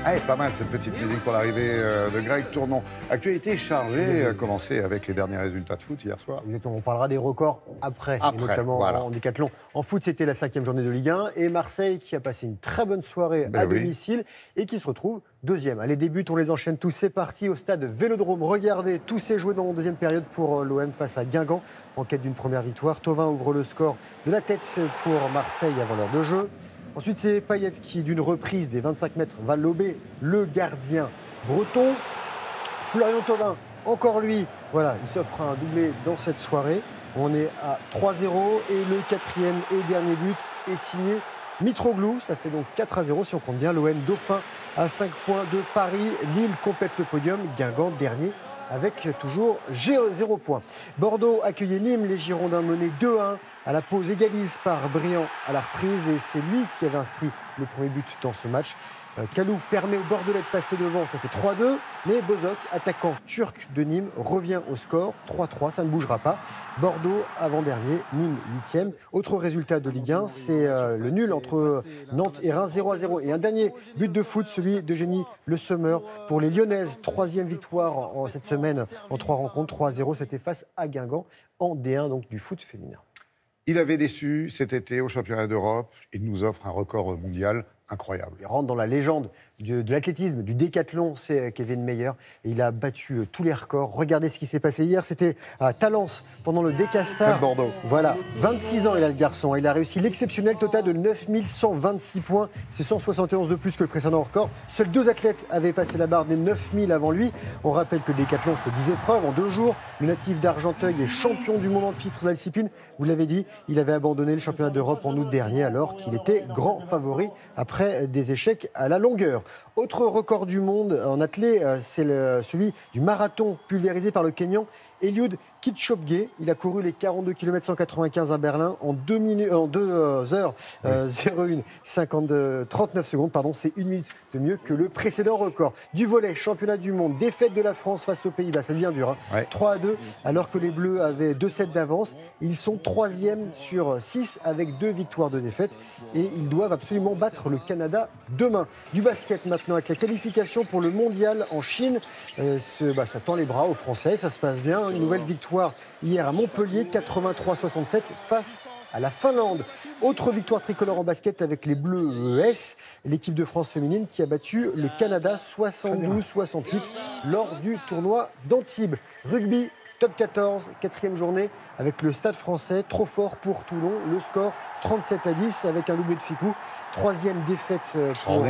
Ah, pas mal cette petite musique pour l'arrivée de Greg Tournon. Actualité chargée, commencé avec les derniers résultats de foot hier soir. Exactement, on parlera des records après et notamment voilà. en décathlon. En foot, c'était la 5e journée de Ligue 1 et Marseille qui a passé une très bonne soirée à domicile et qui se retrouve deuxième. Allez, des buts, on les enchaîne tous. C'est parti au stade Vélodrome. Regardez, tout s'est joué dans la deuxième période pour l'OM face à Guingamp en quête d'une première victoire. Thauvin ouvre le score de la tête pour Marseille avant l'heure de jeu. Ensuite, c'est Payet qui, d'une reprise des 25 mètres, va lober le gardien breton. Florian Thauvin, encore lui, voilà, il s'offre un doublé dans cette soirée. On est à 3-0 et le quatrième et dernier but est signé Mitroglou. Ça fait donc 4-0 si on compte bien. L'OM dauphin à 5 points de Paris. Lille complète le podium. Guingamp dernier avec toujours 0 points. Bordeaux accueillait Nîmes. Les Girondins menaient 2-1. À la pause, égalise par Briand à la reprise. Et c'est lui qui avait inscrit le premier but dans ce match. Kalou permet aux Bordelais de passer devant, ça fait 3-2. Mais Bozok, attaquant turc de Nîmes, revient au score. 3-3, ça ne bougera pas. Bordeaux avant-dernier, Nîmes 8e. Autre résultat de Ligue 1, c'est le nul entre Nantes et Reims, 0-0. Et un dernier but de foot, celui d'Eugénie Le Sommer pour les Lyonnaises. 3e victoire cette semaine en 3 rencontres. 3-0, c'était face à Guingamp en D1 donc du foot féminin. Il avait déçu cet été au championnat d'Europe. Il nous offre un record mondial incroyable. Il rentre dans la légende de l'athlétisme, du décathlon, c'est Kevin Mayer. Et il a battu tous les records. Regardez ce qui s'est passé hier. C'était à Talence, pendant le Décastar. Bordeaux. Voilà, 26 ans il a le garçon. Il a réussi l'exceptionnel total de 9126 points. C'est 171 de plus que le précédent record. Seuls 2 athlètes avaient passé la barre des 9000 avant lui. On rappelle que le décathlon, c'est 10 épreuves en 2 jours. Le natif d'Argenteuil est champion du monde en titre de la discipline. Vous l'avez dit, il avait abandonné le championnat d'Europe en août dernier alors qu'il était grand favori après des échecs à la longueur. Autre record du monde en athlée, c'est celui du marathon pulvérisé par le Kenyan Eliud Kipchoge. Il a couru les 42 km 195 à Berlin en 2 heures 39 secondes. C'est 1 minute de mieux que le précédent record. Du volley, championnat du monde, défaite de la France face aux Pays-Bas. Ça devient dur. 3-2, alors que les Bleus avaient 2 sets d'avance. Ils sont 3e sur 6 avec 2 victoires de défaite. Et ils doivent absolument battre le Canada demain. Du basket maintenant avec la qualification pour le mondial en Chine. Ça tend les bras aux Français, ça se passe bien. Une nouvelle victoire hier à Montpellier, 83-67 face à la Finlande. Autre victoire tricolore en basket avec les Bleus ES, l'équipe de France féminine qui a battu le Canada 72-68 lors du tournoi d'Antibes. Rugby, top 14, 4e journée avec le Stade français, trop fort pour Toulon. Le score 37-10 avec un doublé de Ficou. 3e défaite pour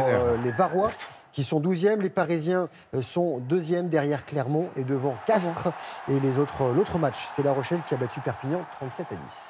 les Varois qui sont 12e. Les Parisiens sont 2e derrière Clermont et devant Castres. Et l'autre match, c'est La Rochelle qui a battu Perpignan 37-10.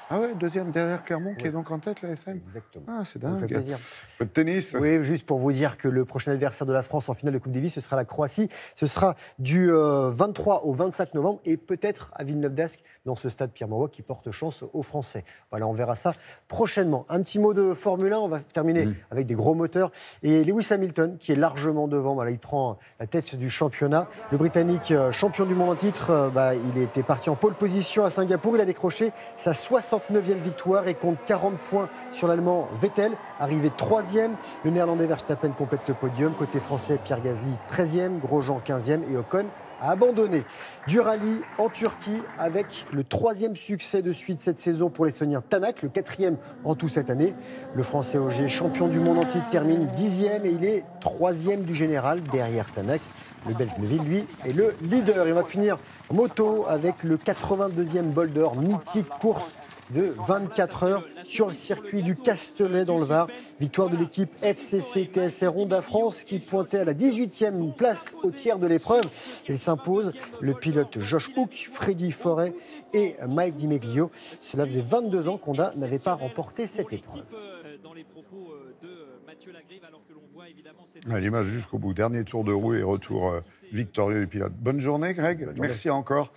Ah ouais, 2e derrière Clermont qui est donc en tête, la SM. Exactement. Ah, c'est dingue. Ça me fait plaisir. Peu de tennis. Oui, juste pour vous dire que le prochain adversaire de la France en finale de Coupe Davis, ce sera la Croatie. Ce sera du 23 au 25 novembre et peut-être à Villeneuve-d'Ascq dans ce stade Pierre-Mauroy qui porte chance aux Français. Voilà, on verra ça prochainement. Un petit mot de Formule 1, on va terminer avec des gros moteurs. Et Lewis Hamilton qui est largement devant, il prend la tête du championnat. Le Britannique, champion du monde en titre, il était parti en pole position à Singapour. Il a décroché sa 69e victoire et compte 40 points sur l'Allemand Vettel, arrivé 3e. Le Néerlandais Verstappen complète le podium. Côté français, Pierre Gasly 13e, Grosjean 15e et Ocon a abandonné. Du rallye en Turquie avec le 3e succès de suite cette saison pour l'Estonien Tanak, le 4e en tout cette année. Le Français Ogier, champion du monde en titre, termine 10e et il est 3e du général derrière Tanak. Le Belge Neuville, lui, est le leader. Et on va finir en moto avec le 82e bol d'or, mythique course de 24 heures sur le circuit du Castellet dans le Var. Victoire de l'équipe FCC TSR Honda France qui pointait à la 18e place au tiers de l'épreuve. Et s'impose le pilote Josh Hook, Freddy Forêt et Mike Di Meglio. Cela faisait 22 ans qu'Honda n'avait pas remporté cette épreuve. À l'image jusqu'au bout. Dernier tour de roue et retour victorieux du pilote. Bonne journée, Greg. Merci encore.